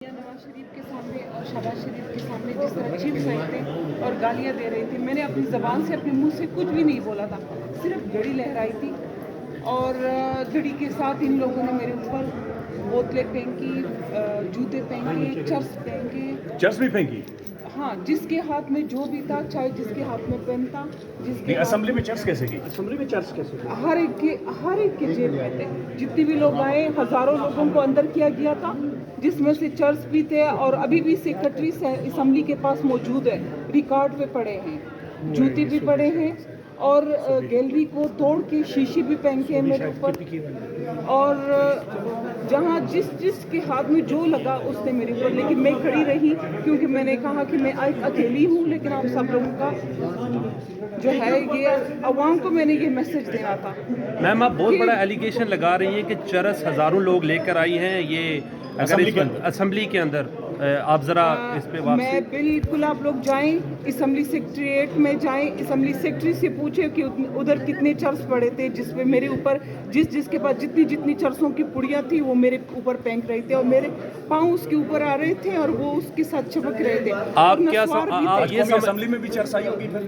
नवाज शरीफ के सामने और शहबाज शरीफ के सामने जिस तरह चिप रहे थे और गालियां दे रहे थे, मैंने अपनी ज़बान से अपने मुंह से कुछ भी नहीं बोला था, सिर्फ घड़ी लहराई थी। और घड़ी के साथ इन लोगों ने मेरे ऊपर बोतलें फेंकी, जूते फेंके, चर्स फेंके। चर्स भी फेंकी? हाँ, जिसके हाथ में जो भी था, चाहे जिसके हाथ में पेन था, जिसके असेंबली में चर्स कैसे की? असेंबली में चर्च कैसे? हर एक के जेब में थे। जितने भी लोग आए, हजारों लोगों को अंदर किया गया था, जिसमें से चर्च भी थे और अभी भी सेक्रेटरी असेंबली के पास मौजूद है, रिकॉर्ड पे पड़े हैं, जूते भी पड़े हैं और गैलरी को तोड़ के शीशे भी फेंके हैं मेरे ऊपर। और जहाँ जिस के हाथ में जो लगा उसने मेरे ऊपर, लेकिन मैं खड़ी रही क्योंकि मैंने कहा कि मैं अकेली हूँ, लेकिन आप सब लोगों का जो है ये अवाम को मैंने ये मैसेज देना था। मैम, आप बहुत बड़ा एलिगेशन लगा रही हैं कि चरस हज़ारों लोग लेकर आई हैं ये असेंबली के अंदर, आप ज़रा इस पे वापसी। मैं बिल्कुल, आप लोग जाएं असेंबली सेक्रेटरीट में जाएं, असेंबली सेक्रेटरी से पूछे कि उधर कितने चर्च पड़े थे, जिसपे मेरे ऊपर जिसके पास जितनी चर्चों की पुड़ियाँ थी वो मेरे ऊपर फेंक रहे थे और मेरे पाँव उसके ऊपर आ रहे थे और वो उसके साथ चिपक रहे थे। आप क्या ये असेंबली में भी चर्च आई होगी फिर?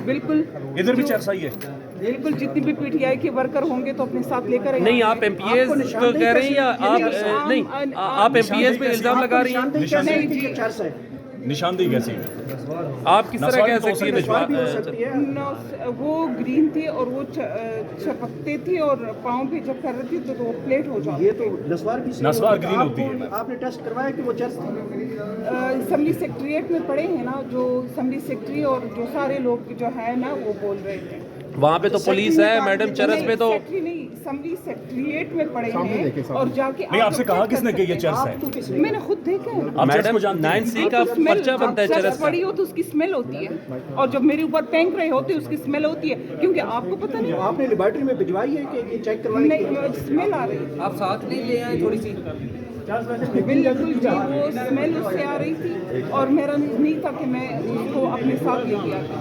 बिल्कुल, इधर भी चर्च आई है? बिल्कुल, जितनी भी पीटीआई के वर्कर होंगे तो अपने साथ लेकर आएंगे। नहीं, आप एमपीएस तो कह रही हैं या आप नहीं, आप एमपीएस पे इल्जाम लगा रही हैं? निशानदेही कैसी? आप किस तरह कह सकती हैं? वो ग्रीन थे और वो चपकते थे और पाँव पे जब कर रही थी तो वो प्लेट हो जाती। ये तो नस्वार ग्रीन होती है। आपने टेस्ट करवाया कि वो चर्च असेंबली सेक्रेटरीट में पड़े हैं ना, जो असेंबली सेक्रेटरी और जो सारे लोग जो है ना वो बोल रहे थे। वहाँ पे तो पुलिस है मैडम, चरस पे तो असेंबली सेक्रेटरीट में पड़े हैं और जाके नहीं, आपसे कहा किसने कि ये चर्च है? मैंने खुद देखा है। मैडम 9C का पर्चा बनता है चरस पड़ी हो तो उसकी स्मेल होती है और जब मेरे ऊपर फेंक रहे होते उसकी स्मेल होती है, क्योंकि आपको पता नहीं, आपने लेबोरेटरी में भिजवाई है कि ये चेक करवाई? नहीं, स्मेल आ रही है। आप साथ नहीं ले आए थोड़ी सी? बिल्कुल जी, वो स्मेल उससे आ रही थी और मेरा नहीं था कि मैं उसको अपने साथ ले गया था।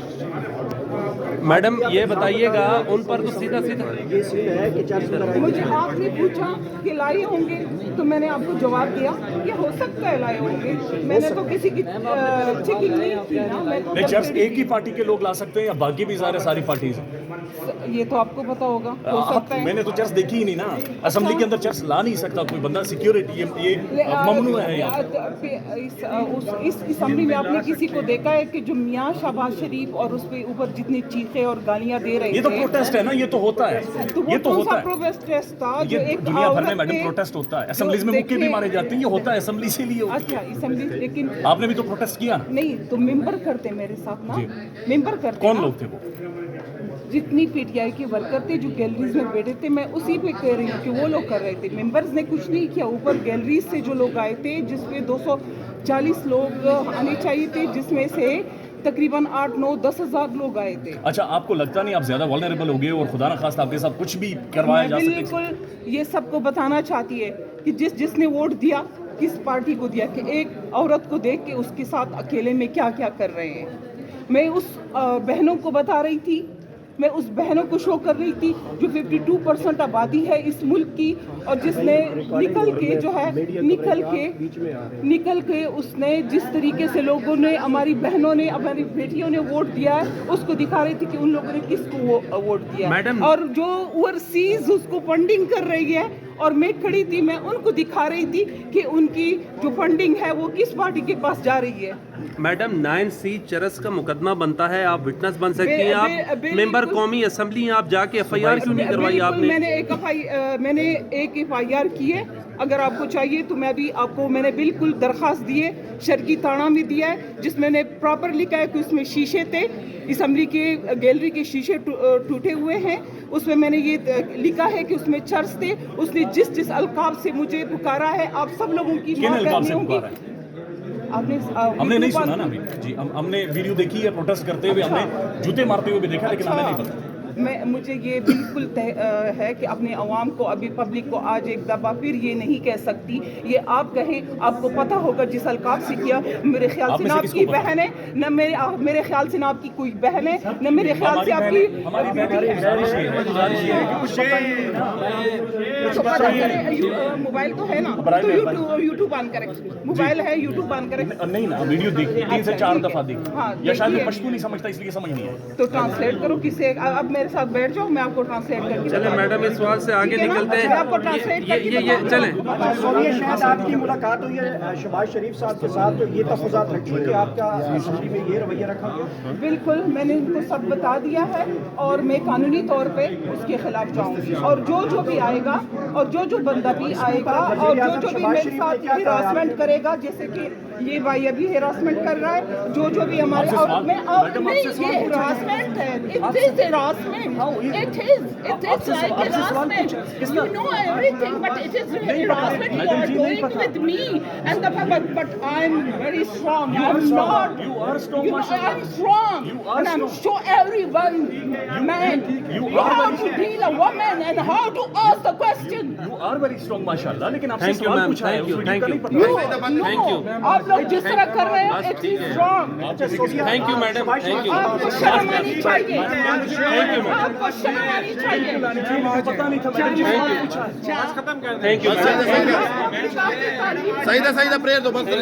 मैडम ये बताइएगा, उन पर तो सीधा ये सीन है कि चर्च में मुझे आपने पूछा कि लाए होंगे तो मैंने आपको जवाब दिया कि हो सकता है लाए होंगे। मैंने तो किसी की चेकिंग नहीं की ना। मैं तो नहीं, चर्च एक ही पार्टी के लोग ला सकते हैं या बाकी भी सारी पार्टीज? ये तो आपको पता होगा, हो सकता है। मैंने तो चर्च देखी ही नहीं ना। असेंबली के अंदर चर्च ला नहीं सकता कोई बंदा, सिक्योरिटी ये ममनू है यहाँ। इस असेंबली में आपने किसी को देखा है कि जो मियाँ शहबाज शरीफ और उस पे ऊपर जितनी चीखें और गालियां दे रहे थे? ये तो प्रोटेस्ट है ना, ये तो होता है, ये तो होता है। प्रोटेस्ट था ये जो एक दुनिया भर में मैडम प्रोटेस्ट होता है। असेंबलीज में मुक्के भी मारे जाते हैं, ये होता है असेंबली से लिए होती अच्छा, है। असेंबली, लेकिन आपने भी तो प्रोटेस्ट किया? नहीं, तो मेंबर करते मेरे साथ ना, मेंबर करते। कौन लोग थे वो? जितनी पीटीआई के वर्कर थे जो गैलरीज में बैठे थे, मैं उसी पे कह रही हूँ कि वो लोग कर रहे थे। मेंबर्स ने कुछ नहीं किया, ऊपर गैलरीज से जो लोग आए थे जिसपे 240 लोग आने चाहिए थे, जिसमें से तकरीबन 8, 9, 10 हज़ार लोग आए थे। अच्छा, आपको लगता नहीं आप ज्यादा वल्नरेबल हो गए और खुदा न खास्ता आपके साथ कुछ भी करवाया जा सकता है? बिल्कुल, ये सबको बताना चाहती है कि जिसने वोट दिया किस पार्टी को दिया, कि एक औरत को देख के उसके साथ अकेले में क्या क्या कर रहे हैं। मैं उस बहनों को बता रही थी, मैं उस बहनों को शो कर रही थी जो 52% आबादी है इस मुल्क की, और जिसने निकल के उसने जिस तरीके से लोगों ने, हमारी बहनों ने, हमारी बेटियों ने वोट दिया है, उसको दिखा रही थी कि उन लोगों ने किसको वोट दिया है। और जो ओवरसीज उसको फंडिंग कर रही है और मैं खड़ी थी, मैं उनको दिखा रही थी कि उनकी जो फंडिंग है वो किस पार्टी के पास जा रही है। मैडम 9C चरस का मुकदमा बनता है, आप विटनेस बन सकती हैं, आप मेंबर कौमी असेंबली हैं, आप जाके FIR क्यों नहीं करवाई आपने? मैंने एक FIR की है, अगर आपको चाहिए तो मैं भी आपको, मैंने बिल्कुल दरख्वास्त दी है, शर्की ताना भी दिया है, जिसमें मैंने प्रॉपर लिखा है कि उसमें शीशे थे, असेंबली के गैलरी के शीशे टूटे हुए हैं। उसमें मैंने ये लिखा है कि उसमें चर्च थे, उसने जिस अलकाब से मुझे पुकारा है, आप सब लोगों की मां करनी होगी। हमने नहीं सुना ना अभी जी, हमने वीडियो देखी है प्रोटेस्ट करते हुए, हमने जूते मारते हुए भी देखा, लेकिन हमें नहीं पता। مجھے یہ بالکل ہے کہ اپنے عوام کو ابھی پبلک کو آج ایک دفعہ پھر یہ نہیں کہہ سکتی. یہ آپ کہیں, آپ کو پتہ ہوگا جس القاب سے کیا, میرے خیال سے نہ آپ کی بہن ہے, نہ میرے خیال سے نہ آپ کی کوئی بہن ہے, نہ میرے خیال سے آپ کی موبائل تو ہے نا, تو یوٹیوب آن کریں, موبائل ہے یوٹیوب آن کریں. نہیں نا, ویڈیو دیکھی 3 سے 4 دفعہ دیکھی, یا شاید میں پشتو نہیں سمجھتا اس لیے سمجھ نہیں ہے. تو ٹرانسلیٹ کرو کسی, اب میرے ساتھ بیٹھ جاؤ, میں آپ کو ٹرانسلیٹ کر کے چلیں میڈم اس سوال سے آگے نکلتے ہیں. آپ کو ٹرانسلیٹ کر کے یہ چلیں سونیا شاید آپ کی ملاقات ہوئی ہے شہباز شریف صاحب کے ساتھ, تو یہ تفصیلات رکھی کہ آپ کا اسمبلی میں یہ رویہ رکھا گیا. بالکل, میں نے ان کو سب بتا دیا ہے, اور میں قانونی طور پہ اس کے خلاف جاؤں گی, اور جو بھی آئے گا, اور جو بندہ بھی آئے گا, اور جو بھی میرے ساتھ ہراسمنٹ کرے گا, جیسے کہ یہ بھائی ابھی ہراسمنٹ کر رہا ہے, جو بھی ہمارے, اور میں یہ ہراسمنٹ ہے, it is harassment, it is like harassment, you know everything, but it is harassment you are doing with me, and but I'm very strong, I'm not, You are strong, you know, I'm strong, and I'm show everyone, man, how to deal a woman and how to ask the question. You are very strong ماشاءاللہ, لیکن آپ سے Thank you, سوال ma'am. پوچھا ہے, Thank you, us video کا thank نہیں you. پتا. Thank you. آپ لوگ جس طرح کر رہے ہیں, it is wrong. Thank you madam, thank you. آپ کو شرم آنی چاہیے, Thank you, آپ کو شرم آنی چاہیے. مجھے پتا نہیں تھا, میں نے سوال پوچھا ہے. Thank you. آپ کی تعلیم سعیدہ پریئر دو بند کر